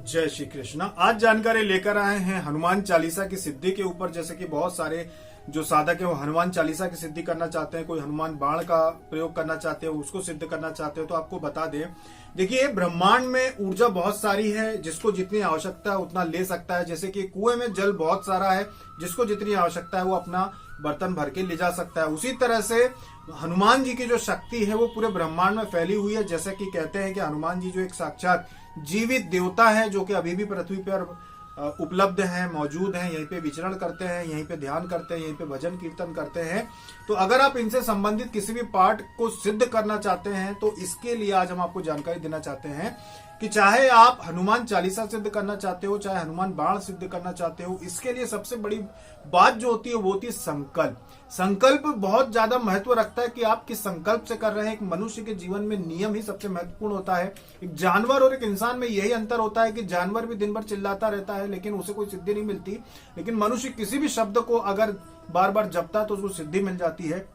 जय श्री कृष्ण। आज जानकारी लेकर आए हैं हनुमान चालीसा की सिद्धि के ऊपर। जैसे कि बहुत सारे जो साधक है वो हनुमान चालीसा की सिद्धि करना चाहते हैं, कोई हनुमान बाण का प्रयोग करना चाहते हैं, उसको सिद्ध करना चाहते हैं। तो आपको बता दें, देखिए ब्रह्मांड में ऊर्जा बहुत सारी है, जिसको जितनी आवश्यकता है उतना ले सकता है। जैसे कि कुएं में जल बहुत सारा है, जिसको जितनी आवश्यकता है वो अपना बर्तन भर के ले जा सकता है। उसी तरह से हनुमान जी की जो शक्ति है वो पूरे ब्रह्मांड में फैली हुई है। जैसे कि कहते हैं कि हनुमान जी जो एक साक्षात जीवित देवता है, जो कि अभी भी पृथ्वी पर उपलब्ध हैं, मौजूद हैं, यहीं पे विचरण करते हैं, यहीं पे ध्यान करते हैं, यहीं पे भजन कीर्तन करते हैं। तो अगर आप इनसे संबंधित किसी भी पाठ को सिद्ध करना चाहते हैं तो इसके लिए आज हम आपको जानकारी देना चाहते हैं कि चाहे आप हनुमान चालीसा सिद्ध करना चाहते हो, चाहे हनुमान बाण सिद्ध करना चाहते हो, इसके लिए सबसे बड़ी बात जो होती है वो होती है संकल्प। संकल्प बहुत ज्यादा महत्व रखता है कि आप किस संकल्प से कर रहे हैं। एक मनुष्य के जीवन में नियम ही सबसे महत्वपूर्ण होता है। एक जानवर और एक इंसान में यही अंतर होता है कि जानवर भी दिन भर चिल्लाता रहता है लेकिन उसे कोई सिद्धि नहीं मिलती, लेकिन मनुष्य किसी भी शब्द को अगर बार बार जपता है तो उसको सिद्धि मिल जाती है।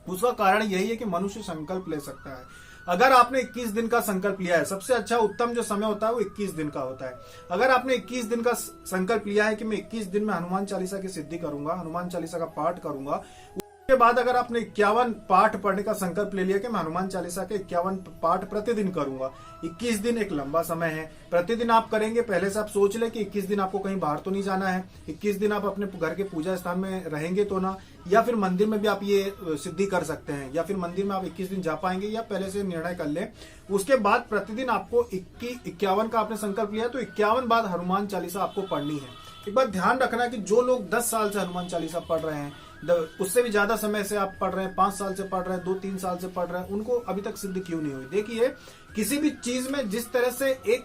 उसका कारण यही है कि मनुष्य संकल्प ले सकता है। अगर आपने 21 दिन का संकल्प लिया है, सबसे अच्छा उत्तम जो समय होता है वो 21 दिन का होता है। अगर आपने 21 दिन का संकल्प लिया है कि मैं 21 दिन में हनुमान चालीसा की सिद्धि करूंगा, हनुमान चालीसा का पाठ करूंगा, उसके बाद अगर आपने 51 पाठ पढ़ने का संकल्प ले लिया कि मैं हनुमान चालीसा के 51 पाठ प्रतिदिन करूंगा। 21 दिन एक लंबा समय है, प्रतिदिन आप करेंगे। पहले से आप सोच ले कि 21 दिन आपको कहीं बाहर तो नहीं जाना है, 21 दिन आप अपने घर के पूजा स्थान में रहेंगे तो ना, या फिर मंदिर में भी आप ये सिद्धि कर सकते हैं, या फिर मंदिर में आप 21 दिन जा पाएंगे, या पहले से निर्णय कर लें। उसके बाद प्रतिदिन आपको 51 का आपने संकल्प लिया तो 51 बार हनुमान चालीसा आपको पढ़नी है। एक बात ध्यान रखना कि जो लोग 10 साल से हनुमान चालीसा पढ़ रहे हैं, उससे भी ज्यादा समय से आप पढ़ रहे हैं, 5 साल से पढ़ रहे हैं, 2-3 साल से पढ़ रहे हैं, उनको अभी तक सिद्ध क्यों नहीं हुई? देखिए, किसी भी चीज में जिस तरह से एक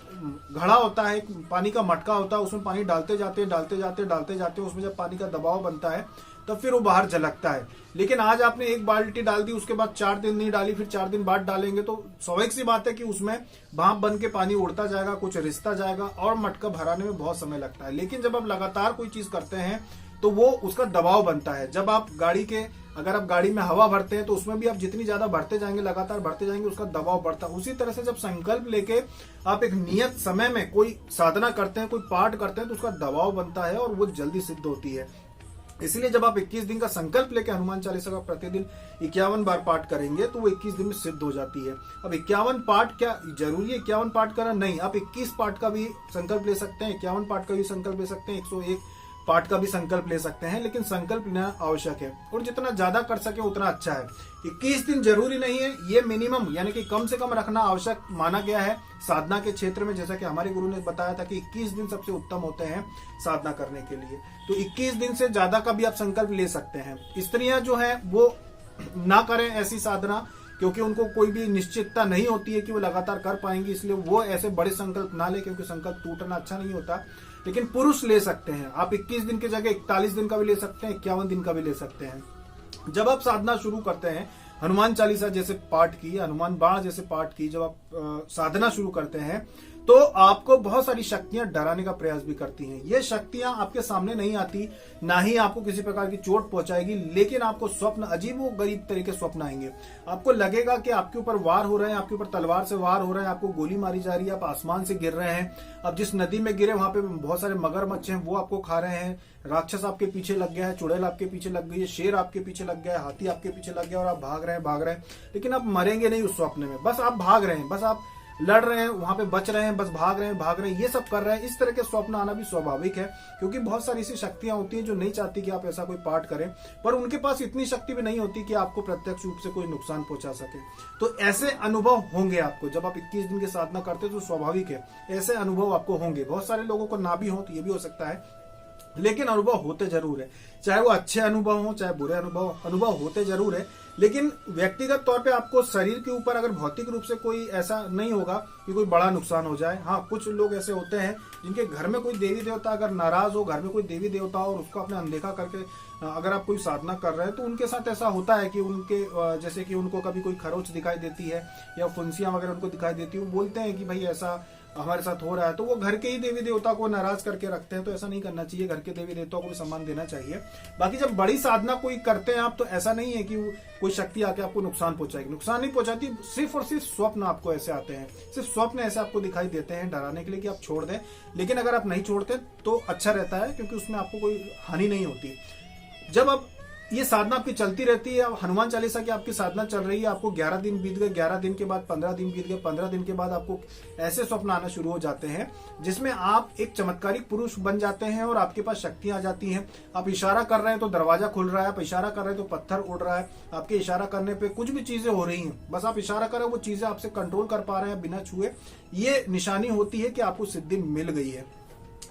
घड़ा होता है, एक पानी का मटका होता है, उसमें पानी डालते जाते उसमें जब पानी का दबाव बनता है तब फिर वो बाहर झलकता है। लेकिन आज आपने एक बाल्टी डाल दी, उसके बाद 4 दिन नहीं डाली, फिर 4 दिन बाद डालेंगे तो स्वाभाविक सी बात है कि उसमें भाप बन के पानी उड़ता जाएगा, कुछ रिसता जाएगा और मटका भराने में बहुत समय लगता है। लेकिन जब आप लगातार कोई चीज करते हैं तो वो उसका दबाव बनता है। जब आप अगर आप गाड़ी में हवा भरते हैं तो उसमें भी आप जितनी ज्यादा भरते जाएंगे, लगातार भरते जाएंगे, उसका दबाव बढ़ता है। उसी तरह से जब संकल्प लेके आप एक नियत समय में कोई साधना करते हैं, कोई पाठ करते हैं तो उसका दबाव बनता है और वो जल्दी सिद्ध होती है। इसलिए जब आप 21 दिन का संकल्प लेके हनुमान चालीसा का प्रतिदिन 51 बार पाठ करेंगे तो वो 21 दिन में सिद्ध हो जाती है। अब 51 पाठ क्या जरूरी है 51 पाठ करना? नहीं, आप 21 पाठ का भी संकल्प ले सकते हैं, 51 पाठ का भी संकल्प ले सकते हैं, 101 पाठ का भी संकल्प ले सकते हैं, लेकिन संकल्प लेना आवश्यक है और जितना ज्यादा कर सके उतना अच्छा है। 21 दिन जरूरी नहीं है, ये मिनिमम यानी कि कम से कम रखना आवश्यक माना गया है साधना के क्षेत्र में। जैसा कि हमारे गुरु ने बताया था कि 21 दिन सबसे उत्तम होते हैं साधना करने के लिए। तो 21 दिन से ज्यादा का भी आप संकल्प ले सकते हैं। स्त्रियां जो है वो ना करें ऐसी साधना, क्योंकि उनको कोई भी निश्चितता नहीं होती है कि वो लगातार कर पाएंगी, इसलिए वो ऐसे बड़े संकल्प ना ले, क्योंकि संकल्प टूटना अच्छा नहीं होता। लेकिन पुरुष ले सकते हैं, आप 21 दिन की जगह 41 दिन का भी ले सकते हैं, 51 दिन का भी ले सकते हैं। जब आप साधना शुरू करते हैं, हनुमान चालीसा जैसे पाठ की, हनुमान बाण जैसे पाठ की, जब आप साधना शुरू करते हैं तो आपको बहुत सारी शक्तियां डराने का प्रयास भी करती हैं। ये शक्तियां आपके सामने नहीं आती, ना ही आपको किसी प्रकार की चोट पहुंचाएगी, लेकिन आपको स्वप्न, अजीब व गरीब तरह के स्वप्न आएंगे। आपको लगेगा कि आपके ऊपर वार हो रहे हैं, आपके ऊपर तलवार से वार हो रहे हैं, आपको गोली मारी जा रही है, आप आसमान से गिर रहे हैं। अब जिस नदी में गिरे वहां पे बहुत सारे मगरमच्छ हैं, वो आपको खा रहे हैं, राक्षस आपके पीछे लग गया है, चुड़ैल आपके पीछे लग गई है, शेर आपके पीछे लग गया है, हाथी आपके पीछे लग गया और आप भाग रहे हैं, लेकिन आप मरेंगे नहीं उस स्वप्न में। बस आप भाग रहे हैं, बस आप लड़ रहे हैं, वहां पे बच रहे हैं, बस भाग रहे हैं, ये सब कर रहे हैं। इस तरह के स्वप्न आना भी स्वाभाविक है, क्योंकि बहुत सारी ऐसी शक्तियां होती हैं जो नहीं चाहती कि आप ऐसा कोई पाठ करें, पर उनके पास इतनी शक्ति भी नहीं होती कि आपको प्रत्यक्ष रूप से कोई नुकसान पहुंचा सके। तो ऐसे अनुभव होंगे आपको जब आप 21 दिन की साधना करते हैं, तो स्वाभाविक है ऐसे अनुभव आपको होंगे। बहुत सारे लोगों को ना भी हो तो ये भी हो सकता है, लेकिन अनुभव होते जरूर है। चाहे वो अच्छे अनुभव हो चाहे बुरे अनुभव होते जरूर है। लेकिन व्यक्तिगत तौर पे आपको शरीर के ऊपर अगर भौतिक रूप से कोई ऐसा नहीं होगा कि कोई बड़ा नुकसान हो जाए। हाँ, कुछ लोग ऐसे होते हैं जिनके घर में कोई देवी देवता अगर नाराज हो, घर में कोई देवी देवता हो और उसको आपने अनदेखा करके अगर आप कोई साधना कर रहे हैं, तो उनके साथ ऐसा होता है कि उनके जैसे कि उनको कभी कोई खरोच दिखाई देती है या फुंसियां वगैरह उनको दिखाई देती है, वो बोलते हैं कि भाई ऐसा हमारे साथ हो रहा है, तो वो घर के ही देवी देवता को नाराज करके रखते हैं। तो ऐसा नहीं करना चाहिए, घर के देवी देवताओं को भी सम्मान देना चाहिए। बाकी जब बड़ी साधना कोई करते हैं आप, तो ऐसा नहीं है कि कोई शक्ति आके आपको नुकसान पहुंचाएगी, नुकसान नहीं पहुंचाती। सिर्फ और सिर्फ स्वप्न आपको ऐसे आते हैं, सिर्फ स्वप्न ऐसे आपको दिखाई देते हैं डराने के लिए कि आप छोड़ दें। लेकिन अगर आप नहीं छोड़ते तो अच्छा रहता है, क्योंकि उसमें आपको कोई हानि नहीं होती। जब अब ये साधना आपकी चलती रहती है, अब हनुमान चालीसा की आपकी साधना चल रही है, आपको 11 दिन बीत गए, 11 दिन के बाद 15 दिन बीत गए, 15 दिन के बाद आपको ऐसे स्वप्न आना शुरू हो जाते हैं जिसमें आप एक चमत्कारिक पुरुष बन जाते हैं और आपके पास शक्तियां आ जाती हैं। आप इशारा कर रहे हैं तो दरवाजा खुल रहा है, आप इशारा कर रहे हैं तो पत्थर उड़ रहा है, आपके इशारा करने पे कुछ भी चीजें हो रही हैं, बस आप इशारा करें वो चीजें आपसे कंट्रोल कर पा रहे हैं बिना छुए। ये निशानी होती है कि आपको सिद्धि मिल गई है।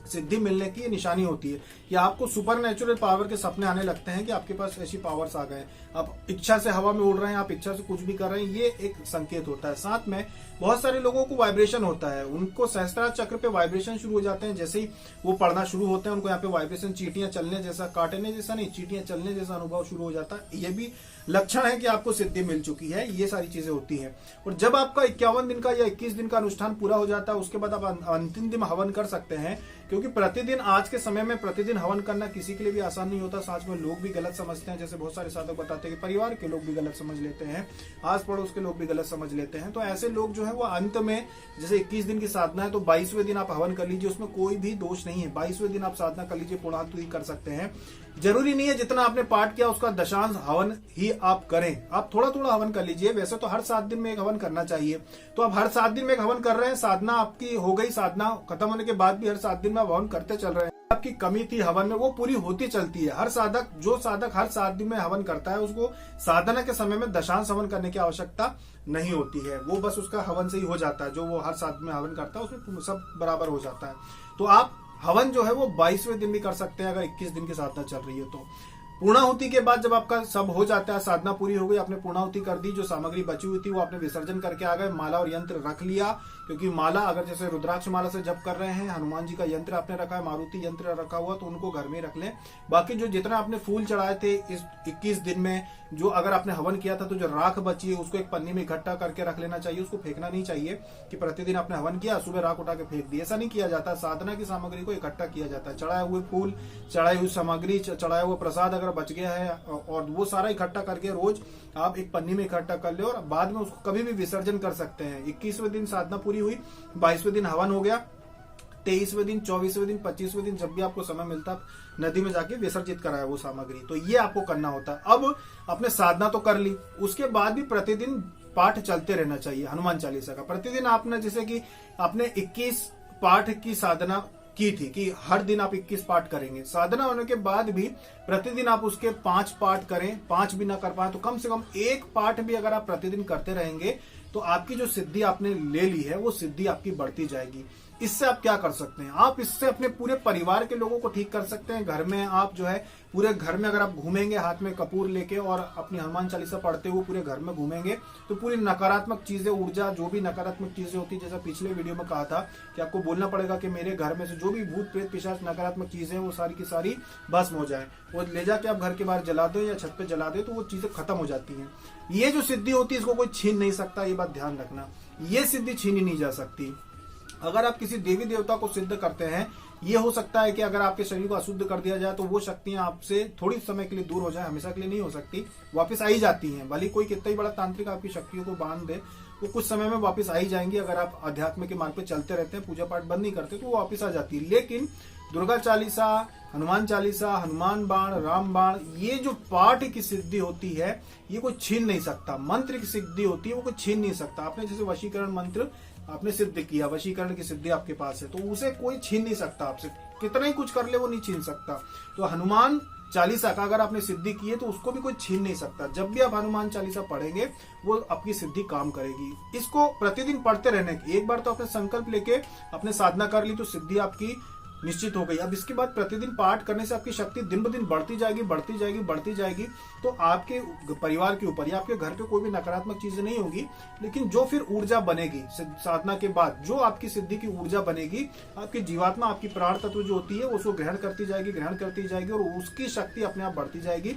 सिद्धि मिलने की निशानी होती है कि आपको सुपर नेचुरल पावर के सपने आने लगते हैं कि आपके पास ऐसी पावर्स आ गए, आप इच्छा से हवा में उड़ रहे हैं, आप इच्छा से कुछ भी कर रहे हैं, ये एक संकेत होता है। साथ में बहुत सारे लोगों को वाइब्रेशन होता है, उनको सहस्त्रार चक्र पे वाइब्रेशन शुरू हो जाते हैं। जैसे ही वो पढ़ना शुरू होते हैं, उनको यहाँ पे वाइब्रेशन, चींटियां चलने जैसा, काटने जैसा नहीं, चींटियां चलने जैसा अनुभव शुरू हो जाता है। ये भी लक्षण है कि आपको सिद्धि मिल चुकी है। ये सारी चीजें होती हैं। और जब आपका 51 दिन का या 21 दिन का अनुष्ठान पूरा हो जाता है, उसके बाद आप अंतिम दिन हवन कर सकते हैं। क्योंकि प्रतिदिन आज के समय में प्रतिदिन हवन करना किसी के लिए भी आसान नहीं होता। साथ में लोग भी गलत समझते हैं, जैसे बहुत सारे साधक बताते हैं कि परिवार के लोग भी गलत समझ लेते हैं, आस पड़ोस के लोग भी गलत समझ लेते हैं। तो ऐसे लोग जो है वो अंत में, जैसे 21 दिन की साधना है तो 22वें दिन आप हवन कर लीजिए, उसमें कोई भी दोष नहीं है। 22वें दिन आप साधना कर लीजिए, पूर्णाहुति कर सकते हैं। जरूरी नहीं है जितना आपने पाठ किया उसका दशांश हवन ही आप करें, आप थोड़ा थोड़ा हवन कर लीजिए। वैसे तो हर 7 दिन में एक हवन करना चाहिए, तो आप हर 7 दिन में एक हवन कर रहे हैं, साधना आपकी हो गई। साधना खत्म होने के बाद भी हर 7 दिन में हवन करते चल रहे हैं। आपकी कमी थी हवन में, वो पूरी होती चलती है। हर साधक, जो साधक हर 7 दिन में हवन करता है, उसको साधना के समय में दशांश हवन करने की आवश्यकता नहीं होती है। वो बस उसका हवन से ही हो जाता है। जो वो हर 7 दिन में हवन करता है उसमें सब बराबर हो जाता है। तो आप हवन जो है वो 22वें दिन भी कर सकते हैं अगर 21 दिन की साधना चल रही है तो। पूर्णाहुति के बाद जब आपका सब हो जाता है, साधना पूरी हो गई, आपने पूर्णाहुति कर दी, जो सामग्री बची हुई थी वो आपने विसर्जन करके आ गए, माला और यंत्र रख लिया। क्योंकि माला अगर जैसे रुद्राक्ष माला से जप कर रहे हैं, हनुमान जी का यंत्र आपने रखा है, मारुति यंत्र रखा हुआ, तो उनको घर में रख लें। बाकी जो जितना आपने फूल चढ़ाए थे इस 21 दिन में, जो अगर आपने हवन किया था तो जो राख बची है उसको एक पन्नी में इकट्ठा करके रख लेना चाहिए। उसको फेंकना नहीं चाहिए कि प्रतिदिन आपने हवन किया सुबह राख उठा के फेंक दी, ऐसा नहीं किया जाता। साधना की सामग्री को इकट्ठा किया जाता है। चढ़ाए हुए फूल, चढ़ाई हुई सामग्री, चढ़ाया हुआ प्रसाद अगर बच गया है, और वो सारा इकट्ठा करके रोज आप एक पन्नी में इकट्ठा कर ले और बाद में उसको कभी भी विसर्जन कर सकते हैं। 21वें दिन साधना पूरी हुई, 22वें दिन हवन हो गया, 23वें दिन, 24वें दिन, 25वें दिन जब भी आपको समय मिलता नदी में जाके विसर्जित कराया वो सामग्री। तो ये आपको करना होता है। अब आपने साधना तो कर ली, उसके बाद भी प्रतिदिन पाठ चलते रहना चाहिए हनुमान चालीसा का। प्रतिदिन आपने, जैसे कि आपने 21 पाठ की साधना की थी कि हर दिन आप 21 पाठ करेंगे, साधना होने के बाद भी प्रतिदिन आप उसके 5 पाठ करें। 5 भी ना कर पाए तो कम से कम 1 पाठ भी अगर आप प्रतिदिन करते रहेंगे तो आपकी जो सिद्धि आपने ले ली है वो सिद्धि आपकी बढ़ती जाएगी। इससे आप क्या कर सकते हैं, आप इससे अपने पूरे परिवार के लोगों को ठीक कर सकते हैं। घर में आप जो है पूरे घर में अगर आप घूमेंगे हाथ में कपूर लेके और अपनी हनुमान चालीसा पढ़ते हुए पूरे घर में घूमेंगे, तो पूरी नकारात्मक चीजें, ऊर्जा, जो भी नकारात्मक चीजें होती है, जैसा पिछले वीडियो में कहा था कि आपको बोलना पड़ेगा कि मेरे घर में से जो भी भूत प्रेत पिशाच नकारात्मक चीजें वो सारी की सारी भस्म हो जाए, वो ले जाके आप घर के बाहर जला दो या छत पे जला दो, तो वो चीजें खत्म हो जाती हैं। ये जो सिद्धि होती है इसको कोई छीन नहीं सकता, ये बात ध्यान रखना। ये सिद्धि छीनी नहीं जा सकती। अगर आप किसी देवी देवता को सिद्ध करते हैं, ये हो सकता है कि अगर आपके शरीर को अशुद्ध कर दिया जाए तो वो शक्तियां आपसे थोड़ी समय के लिए दूर हो जाए, हमेशा के लिए नहीं हो सकती, वापस आ ही जाती हैं। भले कोई कितना ही बड़ा तांत्रिक आपकी शक्तियों को बांध दे, वो कुछ समय में वापस आ ही जाएंगी। अगर आप अध्यात्म के मार्ग पे चलते रहते हैं, पूजा पाठ बंद नहीं करते, तो वो वापस आ जाती है। लेकिन दुर्गा चालीसा, हनुमान चालीसा, हनुमान बाण, राम बाण, ये जो पाठ की सिद्धि होती है ये कोई छीन नहीं सकता। मंत्र की सिद्धि होती है वो कोई छीन नहीं सकता। आपने जैसे वशीकरण मंत्र आपने सिद्ध किया, वशीकरण की सिद्धि आपके पास है, तो उसे कोई छीन नहीं सकता आपसे। कितना ही कुछ कर ले वो नहीं छीन सकता। तो हनुमान चालीसा का अगर आपने सिद्धि की है तो उसको भी कोई छीन नहीं सकता। जब भी आप हनुमान चालीसा पढ़ेंगे वो आपकी सिद्धि काम करेगी। इसको प्रतिदिन पढ़ते रहने की, एक बार तो आपने संकल्प लेके अपने साधना कर ली तो सिद्धि आपकी निश्चित हो गई। अब इसके बाद प्रतिदिन पाठ करने से आपकी शक्ति दिन ब दिन बढ़ती जाएगी, बढ़ती जाएगी, बढ़ती जाएगी। तो आपके परिवार के ऊपर या आपके घर पे कोई भी नकारात्मक चीजें नहीं होगी। लेकिन जो फिर ऊर्जा बनेगी साधना के बाद, जो आपकी सिद्धि की ऊर्जा बनेगी, आपकी जीवात्मा, आपकी प्राण तत्व जो होती है उसको ग्रहण करती जाएगी, ग्रहण करती जाएगी और उसकी शक्ति अपने आप बढ़ती जाएगी।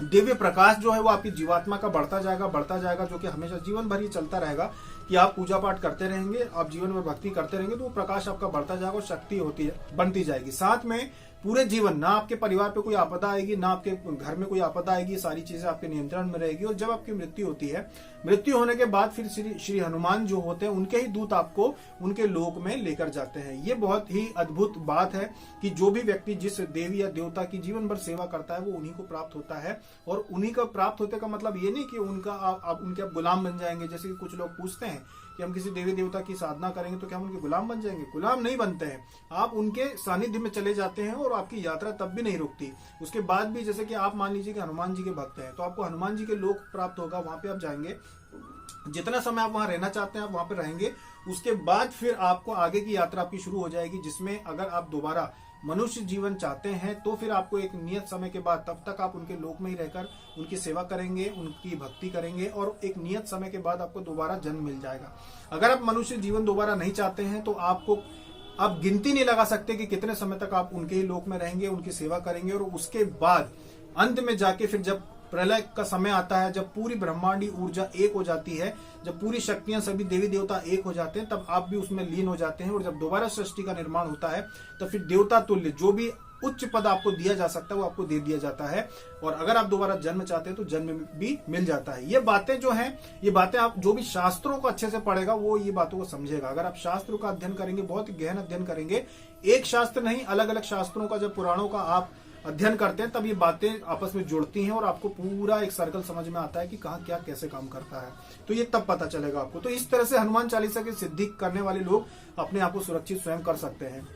दिव्य प्रकाश जो है वो आपकी जीवात्मा का बढ़ता जाएगा, जो कि हमेशा जीवन भर ही चलता रहेगा कि आप पूजा पाठ करते रहेंगे, आप जीवन में भक्ति करते रहेंगे, तो वो प्रकाश आपका बढ़ता जाएगा और शक्ति बनती जाएगी। साथ में पूरे जीवन ना आपके परिवार पे कोई आपदा आएगी, ना आपके घर में कोई आपदा आएगी, सारी चीजें आपके नियंत्रण में रहेगी। और जब आपकी मृत्यु होती है, मृत्यु होने के बाद फिर श्री हनुमान जो होते हैं उनके ही दूत आपको उनके लोक में लेकर जाते हैं। ये बहुत ही अद्भुत बात है कि जो भी व्यक्ति जिस देवी या देवता की जीवन भर सेवा करता है वो उन्हीं को प्राप्त होता है। और उन्हीं का प्राप्त होने का मतलब ये नहीं कि उनका आप उनके गुलाम बन जाएंगे। जैसे कि कुछ लोग पूछते हैं कि हम किसी देवी देवता की साधना करेंगे तो क्या हम उनके गुलाम बन जाएंगे? गुलाम नहीं बनते हैं, आप उनके सानिध्य में चले जाते हैं और आपकी यात्रा तब भी नहीं रुकती। उसके बाद भी जैसे कि आप मान लीजिए कि हनुमान जी के भक्त हैं, तो आपको हनुमान जी के लोक प्राप्त होगा, वहां पे आप जाएंगे, जितना समय आप वहां रहना चाहते हैं आप वहां पे रहेंगे। उसके बाद फिर आपको आगे की यात्रा आपकी शुरू हो जाएगी, जिसमें अगर आप दोबारा मनुष्य जीवन चाहते हैं तो फिर आपको एक नियत समय के बाद, तब तक आप उनके लोक में ही रहकर उनकी सेवा करेंगे, उनकी भक्ति करेंगे और एक नियत समय के बाद आपको दोबारा जन्म मिल जाएगा। अगर आप मनुष्य जीवन दोबारा नहीं चाहते हैं तो आप गिनती नहीं लगा सकते कि कितने समय तक आप उनके ही लोक में रहेंगे, उनकी सेवा करेंगे। और उसके बाद अंत में जाके फिर जब प्रलय का समय आता है, जब पूरी ब्रह्मांडी ऊर्जा एक हो जाती है, जब पूरी शक्तियां सभी देवी देवता एक हो जाते हैं, तब आप भी उसमें लीन हो जाते हैं। और जब दोबारा सृष्टि का निर्माण होता है तो फिर देवता तुल्य जो भी उच्च पद आपको दिया जा सकता है वो आपको दे दिया जाता है। और अगर आप दोबारा जन्म चाहते हैं तो जन्म भी मिल जाता है। ये बातें जो हैं, ये बातें आप जो भी शास्त्रों को अच्छे से पढ़ेगा वो ये बातों को समझेगा। अगर आप शास्त्रों का अध्ययन करेंगे, बहुत गहन अध्ययन करेंगे, एक शास्त्र नहीं अलग अलग शास्त्रों का, जब पुराणों का आप अध्ययन करते हैं तब ये बातें आपस में जुड़ती हैं और आपको पूरा एक सर्कल समझ में आता है कि कहाँ क्या कैसे काम करता है। तो ये तब पता चलेगा आपको। तो इस तरह से हनुमान चालीसा की सिद्धि करने वाले लोग अपने आप को सुरक्षित स्वयं कर सकते हैं।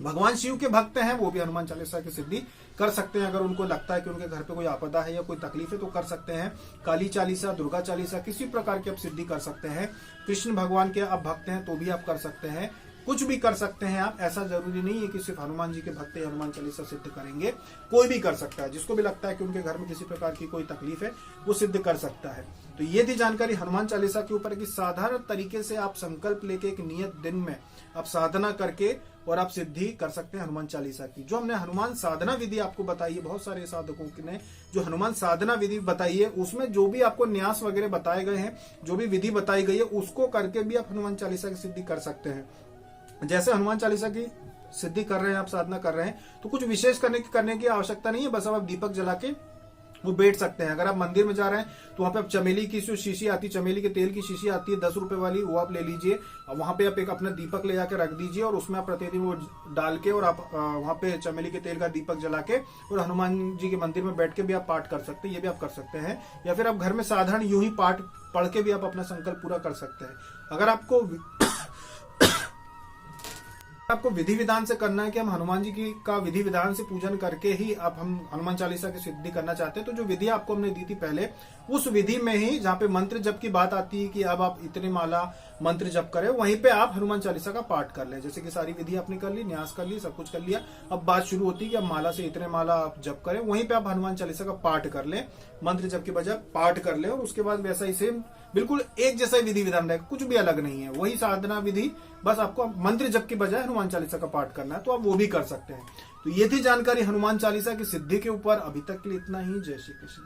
भगवान शिव के भक्त हैं वो भी हनुमान चालीसा की सिद्धि कर सकते हैं। अगर उनको लगता है कि उनके घर पे कोई आपदा है या कोई तकलीफ है तो कर सकते हैं। काली चालीसा, दुर्गा चालीसा, किसी प्रकार की आप सिद्धि कर सकते हैं। कृष्ण भगवान के आप भक्त हैं तो भी आप कर सकते हैं। कुछ भी कर सकते हैं आप, ऐसा जरूरी नहीं है कि सिर्फ हनुमान जी के भक्त हनुमान चालीसा सिद्ध करेंगे। कोई भी कर सकता है, जिसको भी लगता है कि उनके घर में किसी प्रकार की कोई तकलीफ है वो सिद्ध कर सकता है। तो ये थी जानकारी हनुमान चालीसा के ऊपर कि साधारण तरीके से आप संकल्प लेके एक नियत दिन में आप साधना करके और आप सिद्धि कर सकते हैं हनुमान चालीसा की। जो हमने हनुमान साधना विधि आपको बताई है, बहुत सारे साधकों ने जो हनुमान साधना विधि बताई है, उसमें जो भी आपको न्यास वगैरह बताए गए हैं, जो भी विधि बताई गई है, उसको करके भी आप हनुमान चालीसा की सिद्धि कर सकते हैं। जैसे हनुमान चालीसा की सिद्धि कर रहे हैं, आप साधना कर रहे हैं, तो कुछ विशेष करने की आवश्यकता नहीं है। बस आप दीपक जला के वो बैठ सकते हैं। अगर आप मंदिर में जा रहे हैं तो वहां पे आप चमेली की जो शीशी आती है, चमेली के तेल की शीशी आती है 10 रुपए वाली, वो आप ले लीजिए। वहां पे आप एक अपना दीपक ले जाकर रख दीजिए और उसमें आप प्रतिदिन वो डाल के और आप वहां पे चमेली के तेल का दीपक जला के और हनुमान जी के मंदिर में बैठ के भी आप पाठ कर सकते हैं। ये भी आप कर सकते हैं। या फिर आप घर में साधारण यूं ही पाठ पढ़ के भी आप अपना संकल्प पूरा कर सकते हैं। अगर आपको विधि विधान से करना है कि हम हनुमान जी की का विधि विधान से पूजन करके ही आप हम हनुमान चालीसा की सिद्धि करना चाहते हैं, तो जो विधि आपको हमने दी थी पहले, उस विधि में ही जहाँ पे मंत्र जप की बात आती है कि अब आप इतने माला मंत्र जप करें, वहीं पे आप हनुमान चालीसा का पाठ कर लें। जैसे कि सारी विधि आपने कर ली, न्यास कर ली, सब कुछ कर लिया, अब बात शुरू होती है कि अब माला से इतने माला आप जप करें, वहीं पे आप हनुमान चालीसा का पाठ कर लें, मंत्र जप के बजाय पाठ कर लें। और उसके बाद वैसा ही सेम बिल्कुल एक जैसा ही विधि विधान रहेगा, कुछ भी अलग नहीं है, वही साधना विधि, बस आपको मंत्र जप के बजाय हनुमान चालीसा का पाठ करना है, तो आप वो भी कर सकते हैं। तो ये थी जानकारी हनुमान चालीसा की सिद्धि के ऊपर। अभी तक के लिए इतना ही। जय श्री कृष्ण।